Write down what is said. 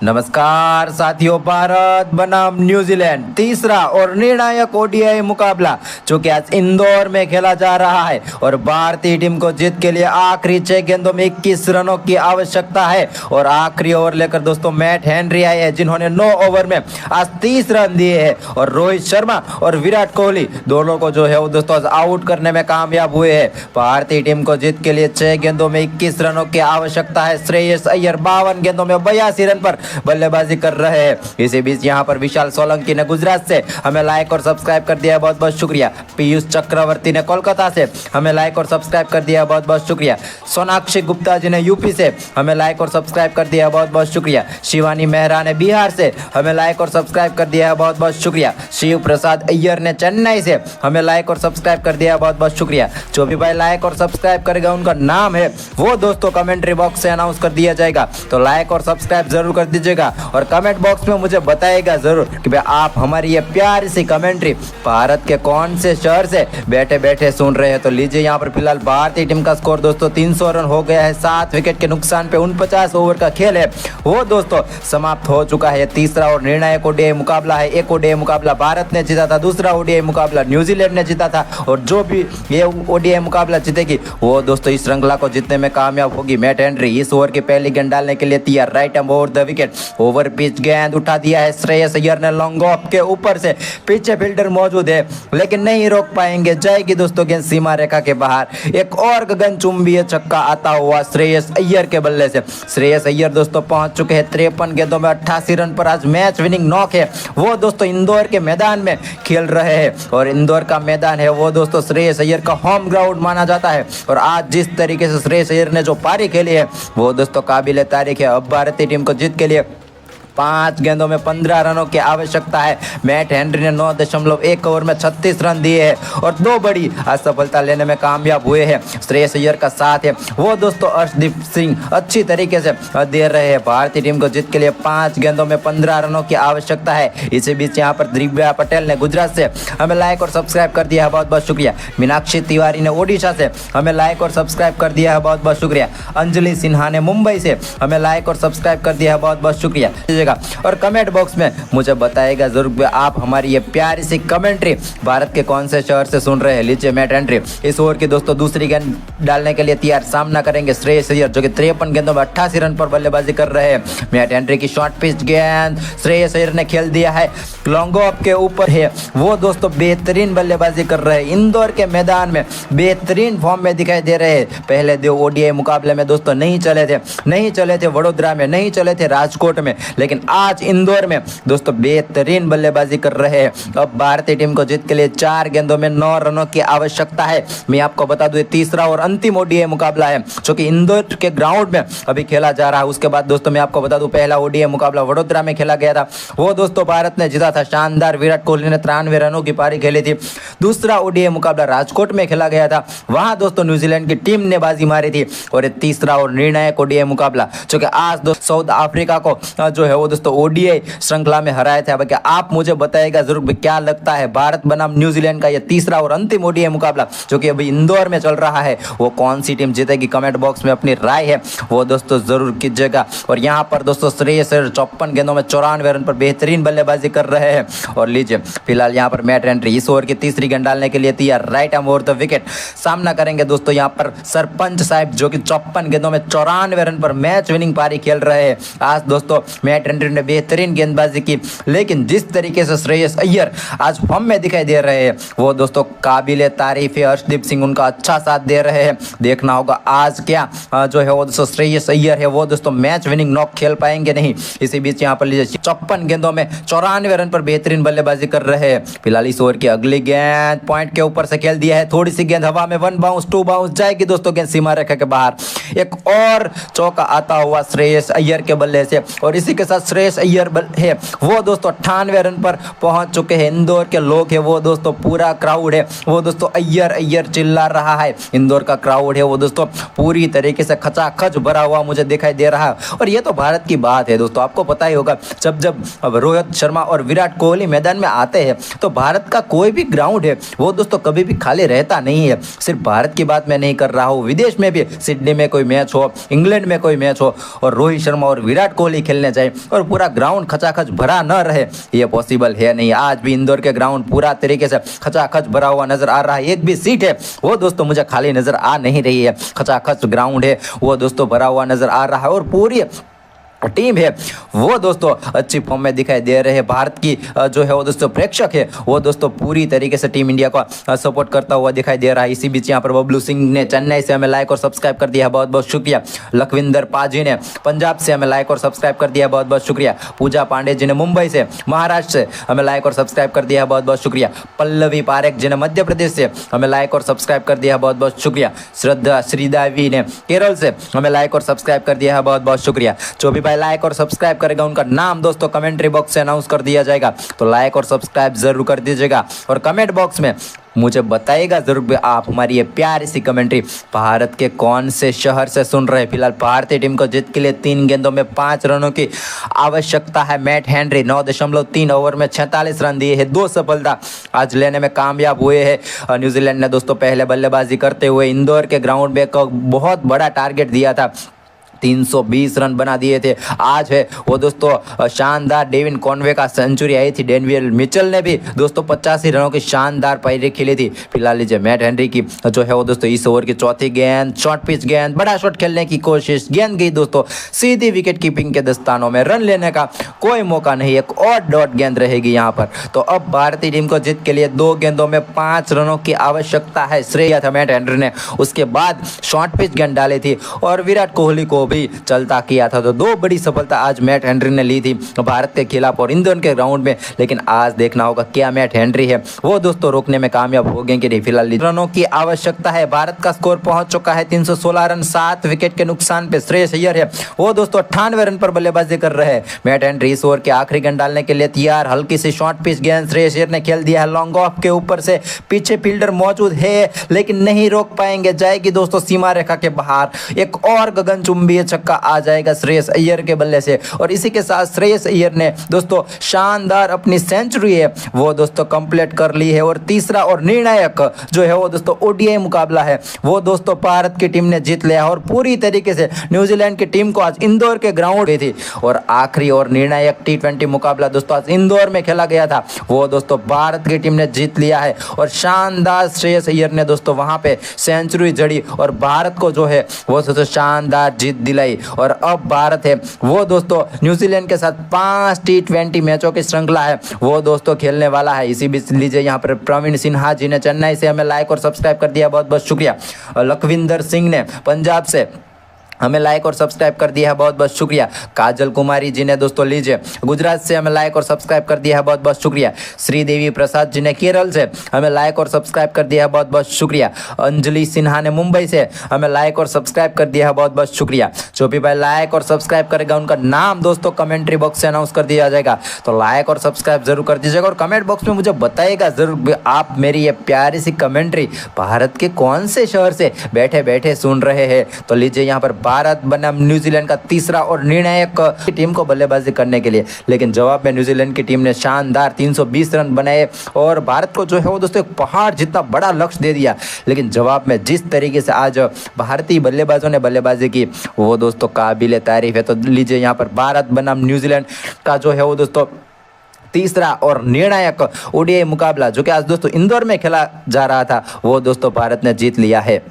नमस्कार साथियों, भारत बनाम न्यूजीलैंड तीसरा और निर्णायक ओडीआई मुकाबला जो कि आज इंदौर में खेला जा रहा है और भारतीय टीम को जीत के लिए आखिरी 6 गेंदों में 21 रनों की आवश्यकता है। और आखिरी ओवर लेकर दोस्तों मैट हेनरी आए हैं जिन्होंने 9 ओवर में आज 30 रन दिए हैं और रोहित शर्मा और विराट कोहली दोनों को जो है वो दोस्तों आउट करने में कामयाब हुए हैं। भारतीय टीम को जीत के लिए 6 गेंदों में 21 रनों की आवश्यकता है। श्रेयस अय्यर 52 गेंदों में 82 रन पर बल्लेबाजी कर रहे हैं। इसी बीच यहाँ पर विशाल सोलंकी ने गुजरात से हमें लाइक और सब्सक्राइब कर दिया, बहुत बहुत शुक्रिया। पीयूष चक्रवर्ती ने कोलकाता से हमें लाइक और सब्सक्राइब कर दिया, बहुत बहुत शुक्रिया। सोनाक्षी गुप्ता जी ने यूपी से हमें लाइक और सब्सक्राइब कर दिया, बहुत बहुत शुक्रिया। शिवानी मेहरा ने बिहार से हमें लाइक और सब्सक्राइब कर दिया, बहुत बहुत शुक्रिया। शिव प्रसाद अय्यर ने चेन्नई से हमें लाइक और सब्सक्राइब कर दिया, बहुत बहुत शुक्रिया। जो भी भाई लाइक और सब्सक्राइब करेगा उनका नाम है वो दोस्तों कमेंट्री बॉक्स से अनाउंस कर दिया जाएगा, तो लाइक और सब्सक्राइब जरूर कर दीजिएगा और कमेंट बॉक्स में मुझे बताइएगा जरूर कि भाई आप हमारी ये प्यारी सी कमेंट्री भारत के कौन से शहर से बैठे बैठे सुन रहे हैं। तो लीजिए यहाँ पर फिलहाल भारतीय टीम का स्कोर दोस्तों 300 रन हो गया है। 7 विकेट के नुकसान पे 49 ओवर का खेल है वो दोस्तों समाप्त हो चुका है। तीसरा और निर्णायक ओडीआई मुकाबला है। एक ओडीआई मुकाबला भारत ने जीता था, दूसरा ओडीआई मुकाबला न्यूजीलैंड ने जीता था और जो भी ये ओडीआई मुकाबला जीतेगी वो दोस्तों इस श्रृंखला को जीतने में कामयाब होगी। मैट हेनरी इस ओवर की पहली गेंद डालने के लिए तैयार। Right and over the wicket, over pitch गेंद उठा दिया है श्रेयस अय्यर ने लॉन्ग ऑफ के ऊपर से। पीछे फील्डर मौजूद है लेकिन नहीं रोक पाएंगे, जाएगी दोस्तों गेंद सीमा रेखा के बाहर। एक और गगनचुंबी छक्का आता हुआ श्रेयस अय्यर के बल्ले से। श्रेयस अय्यर दोस्तों पहुंच चुके हैं 53 गेंदों में 88 रन पर। आज मैच विनिंग नॉक है वो दोस्तों इंदौर के मैदान में खेल रहे हैं और इंदौर का मैदान है वो दोस्तों श्रेयस अय्यर का होम ग्राउंड माना जाता है। और आज जिस तरीके से श्रेयस अय्यर ने जो पारी खेली है वो दोस्तों काबिल तारीफ है। अब भारतीय टीम को जीत के लिए 5 गेंदों में 15 रनों की आवश्यकता है। मैट हेनरी ने 9.1 ओवर में 36 रन दिए हैं और 2 बड़ी असफलता लेने में कामयाब हुए हैं। श्रेयस अय्यर का साथ है वो दोस्तों अर्शदीप सिंह अच्छी तरीके से दे रहे हैं। भारतीय टीम को जीत के लिए 5 गेंदों में 15 रनों की आवश्यकता है। इसी बीच यहाँ पर दिव्या पटेल ने गुजरात से हमें लाइक और सब्सक्राइब कर दिया है, बहुत बहुत शुक्रिया। मीनाक्षी तिवारी ने ओडिशा से हमें लाइक और सब्सक्राइब कर दिया है, बहुत बहुत शुक्रिया। अंजलि सिन्हा ने मुंबई से हमें लाइक और सब्सक्राइब कर दिया है, बहुत बहुत शुक्रिया। और कमेंट बॉक्स में मुझे बताइएगा जरूर आप हमारी ये प्यारी सी कमेंट्री भारत के कौन से शहर से सुन रहे हैं। लीजिए मैट हेनरी इस ओवर की दोस्तों दूसरी गेंद डालने के लिए तैयार। सामना करेंगे श्रेयस अय्यर जो कि 53 गेंदों में 88 रन पर बल्लेबाजी कर रहे हैं। मैट हेनरी की शॉर्ट पिच गेंद श्रेयस अय्यर ने खेल दिया है, लॉन्ग ऑफ के ऊपर है वो दोस्तों बेहतरीन बल्लेबाजी कर रहे हैं। इंदौर के मैदान में बेहतरीन फॉर्म में दिखाई दे रहे हैं। पहले 2 ओडीआई मुकाबले में दोस्तों नहीं चले थे वडोदरा में, नहीं चले थे राजकोट में, लेकिन आज इंदौर में दोस्तों बेहतरीन बल्लेबाजी कर रहे हैं। अब भारतीय टीम को जीत के लिए 4 गेंदों में 9 रनों की आवश्यकता है। मैं आपको बता दूं तीसरा और अंतिम ओडीआई मुकाबला है जो कि इंदौर के ग्राउंड में अभी खेला जा रहा है। उसके बाद दोस्तों मैं आपको बता दूं पहला ओडीआई मुकाबला वडोदरा में खेला गया था, वो दोस्तों भारत ने जीता था। शानदार विराट कोहली ने 93 रनों की पारी खेली थी। दूसरा ओडीआई मुकाबला राजकोट में खेला गया था, वहां दोस्तों न्यूजीलैंड की टीम ने बाजी मारी थी। और ये तीसरा और निर्णायक ओडीआई मुकाबला जो कि आज दोस्तों साउथ अफ्रीका को जो है वो दोस्तों ओडीआई श्रृंखला में हराए थे। अब आप मुझे बताइएगा जरूर क्या लगता है भारत बनाम न्यूजीलैंड का ये तीसरा और अंतिम ओडीआई मुकाबला जो कि अभी इंदौर में चल रहा है वो कौन सी टीम जीतेगी। कमेंट बॉक्स में अपनी राय है वो दोस्तों जरूर कीजिएगा। और यहाँ पर दोस्तों श्रेयस अय्यर 54 गेंदों में 94 रन पर बेहतरीन बल्लेबाजी कर रहे हैं। और लीजिए फिलहाल यहाँ पर मैट हेनरी इस ओवर की तीसरी गेंद डालने के लिए तैयार। Right arm over the wicket, सामना करेंगे दोस्तों यहाँ पर सरपंच साहब जो कि 54 गेंदों में 94 रन पर मैच विनिंग पारी खेल रहे हैं। आज दोस्तों मैट हेनरी ने बेहतरीन गेंदबाजी की, लेकिन जिस तरीके से श्रेयस अय्यर आज फॉर्म में दिखाई दे रहे हैं वो दोस्तों काबिल तारीफ है। अर्शदीप सिंह उनका अच्छा साथ दे रहे हैं। देखना होगा आज क्या जो है वो दोस्तों श्रेयस अय्यर है वो दोस्तों मैच विनिंग नॉक खेल पाएंगे नहीं। इसी बीच यहाँ पर लीजिए 54 गेंदों में 94 रन पर बेहतरीन बल्लेबाजी कर रहे हैं। फिलहाल इस ओवर की अगली गेंद पॉइंट के ऊपर से खेल दिया है, थोड़ी सी गेंद हवा में 1 बाउंस 2 बाउंस जाएगी दोस्तों गेंद सीमा रेखा के बाहर। एक और चौका आता हुआ श्रेयस अय्यर के बल्ले से और इसी के साथ श्रेयस अय्यर है वो दोस्तों 98 रन पर पहुंच चुके हैं। इंदौर के लोग है वो दोस्तों पूरा क्राउड है वो दोस्तों अय्यर अय्यर चिल्ला रहा है। इंदौर का क्राउड है वो दोस्तों पूरी तरीके से खचाखच भरा हुआ मुझे दिखाई दे रहा है। और ये तो भारत की बात है दोस्तों, आपको पता ही होगा जब रोहित शर्मा और विराट कोहली मैदान में आते हैं तो भारत का कोई भी ग्राउंड है वो दोस्तों कभी भी खाली रहता नहीं है। सिर्फ भारत की बात मैं नहीं कर रहा हूँ, विदेश में भी सिडनी में कोई मैच हो, इंग्लैंड में कोई मैच हो और रोहित शर्मा और विराट कोहली खेलने जाए और पूरा ग्राउंड खचाखच भरा न रहे, ये पॉसिबल है नहीं। आज भी इंदौर के ग्राउंड पूरा तरीके से खचाखच भरा हुआ नजर आ रहा है। एक भी सीट है वो दोस्तों मुझे खाली नजर आ नहीं रही है। खचाखच ग्राउंड है वो दोस्तों भरा हुआ नजर आ रहा है और पूरी टीम है वो दोस्तों अच्छी फॉर्म में दिखाई दे रहे हैं। भारत की जो है वो दोस्तों प्रेक्षक है वो दोस्तों पूरी तरीके से टीम इंडिया को सपोर्ट करता हुआ दिखाई दे रहा है। इसी बीच यहाँ पर बबलू सिंह ने चेन्नई से हमें लाइक और सब्सक्राइब कर दिया, बहुत बहुत शुक्रिया। लखविंदर पाजी ने पंजाब से हमें लाइक और सब्सक्राइब कर दिया, बहुत बहुत शुक्रिया। पूजा पांडे जी ने मुंबई से महाराष्ट्र से हमें लाइक और सब्सक्राइब कर दिया, बहुत बहुत शुक्रिया। पल्लवी पारेख जी ने मध्य प्रदेश से हमें लाइक और सब्सक्राइब कर दिया, बहुत बहुत शुक्रिया। श्रद्धा श्रीदेवी ने केरल से हमें लाइक और सब्सक्राइब कर दिया है, बहुत बहुत शुक्रिया। जो भी भाई लाइक और सब्सक्राइब करेगा उनका नाम दोस्तों कमेंट्री बॉक्स से अनाउंस कर दिया जाएगा, तो लाइक और सब्सक्राइब जरूर कर दीजिएगा और कमेंट बॉक्स में मुझे बताइएगा जरूर आप हमारी ये प्यारी सी कमेंट्री भारत के कौन से शहर से सुन रहे हैं। फिलहाल भारतीय टीम को जीत के लिए 3 गेंदों में 5 रनों की आवश्यकता है। मैट हेनरी 9.3 ओवर में 46 रन दिए हैं, 2 सफलता आज लेने में कामयाब हुए हैं। न्यूजीलैंड ने दोस्तों पहले बल्लेबाजी करते हुए इंदौर के ग्राउंड में एक बहुत बड़ा टारगेट दिया था, 320 रन बना दिए थे। आज है वो दोस्तों शानदार डेविन कॉनवे का सेंचुरी आई थी। डेनियल मिचेल ने भी दोस्तों 85 रनों की शानदार पारी खेली थी। फिलहाल लीजिए मैट हेनरी की जो है वो दोस्तों इस ओवर की चौथी गेंद, शॉर्ट पिच गेंद, बड़ा शॉट खेलने की कोशिश, गेंद गई दोस्तों सीधी विकेट कीपिंग के दस्तानों में, रन लेने का कोई मौका नहीं, एक और डॉट गेंद रहेगी यहाँ पर। तो अब भारतीय टीम को जीत के लिए 2 गेंदों में 5 रनों की आवश्यकता है। श्रेय था मैट हेनरी ने, उसके बाद शॉर्ट पिच गेंद डाली थी और विराट कोहली को भी चलता किया था। तो 2 बड़ी सफलता आज मैट हेनरी ने ली थी भारत के खिलाफ और इंदौर के ग्राउंड में। लेकिन आज देखना होगा क्या मैट हेनरी है वो दोस्तों रोकने में कामयाब हो गए कि नहीं। फिलहाल रनों की आवश्यकता है, भारत का स्कोर पहुंच चुका है 316 रन, 7 विकेट के नुकसान पे। श्रेयस अय्यर है वो दोस्तों 98 रन पर बल्लेबाजी कर रहे हैं। मैट हेनरी इस ओवर के आखिरी गेंद डालने के लिए तैयार, हल्की सी शॉर्ट पिच गेंद श्रेयस अय्यर ने खेल दिया है लॉन्ग ऑफ के ऊपर से। पीछे फील्डर मौजूद है लेकिन नहीं रोक पाएंगे, जाएगी दोस्तों सीमा रेखा के बाहर। एक और गगनचुंबी छक्का आ जाएगा श्रेयस अय्यर के बल्ले से और इसी के साथ श्रेयस अय्यर ने दोस्तों शानदार अपनी सेंचुरी है वो दोस्तों कंप्लीट कर ली है। और तीसरा और निर्णायक जो है वो दोस्तों ओडीआई मुकाबला है वो दोस्तों भारत की टीम ने जीत लिया और पूरी तरीके से न्यूजीलैंड की टीम को आज इंदौर के ग्राउंड पे थी। और आखिरी और निर्णायक T20 मुकाबला दोस्तों आज इंदौर में खेला गया था, वो दोस्तों भारत की टीम ने जीत लिया है। और शानदार श्रेयस अय्यर ने दोस्तों वहां पे सेंचुरी जड़ी और भारत को जो है वो दोस्तों शानदार जीत दिलाई। और अब भारत है वो दोस्तों न्यूजीलैंड के साथ 5 T20 मैचों की श्रृंखला है वो दोस्तों खेलने वाला है। इसी बीच लीजिए यहाँ पर प्रवीण सिन्हा जी ने चेन्नई से हमें लाइक और सब्सक्राइब कर दिया, बहुत बहुत शुक्रिया। लखविंदर सिंह ने पंजाब से हमें लाइक और सब्सक्राइब कर दिया है, बहुत बहुत शुक्रिया। काजल कुमारी जी ने दोस्तों लीजिए गुजरात से हमें लाइक और सब्सक्राइब कर दिया है, बहुत बहुत शुक्रिया। श्रीदेवी प्रसाद जी ने केरल से हमें लाइक और सब्सक्राइब कर दिया है, बहुत बहुत शुक्रिया। अंजलि सिन्हा ने मुंबई से हमें लाइक और सब्सक्राइब कर दिया है, बहुत बहुत शुक्रिया। जो भी भाई लाइक और सब्सक्राइब करेगा उनका नाम दोस्तों कमेंट्री बॉक्स से अनाउंस कर दिया जाएगा, तो लाइक और सब्सक्राइब जरूर कर दीजिएगा और कमेंट बॉक्स में मुझे बताइएगा जरूर आप मेरी ये प्यारी सी कमेंट्री भारत के कौन से शहर से बैठे बैठे सुन रहे हैं। तो लीजिए यहाँ पर भारत बनाम न्यूजीलैंड का तीसरा और निर्णायक टीम को बल्लेबाजी करने के लिए, लेकिन जवाब में न्यूजीलैंड की टीम ने शानदार 320 रन बनाए और भारत को जो है वो दोस्तों एक पहाड़ जितना बड़ा लक्ष्य दे दिया। लेकिन जवाब में जिस तरीके से आज भारतीय बल्लेबाजों ने बल्लेबाजी की वो दोस्तों काबिल तारीफ है। तो लीजिए यहाँ पर भारत बनाम न्यूजीलैंड का जो है वो दोस्तों तीसरा और निर्णायक ओडीआई मुकाबला जो कि आज दोस्तों इंदौर में खेला जा रहा था वो दोस्तों भारत ने जीत लिया है।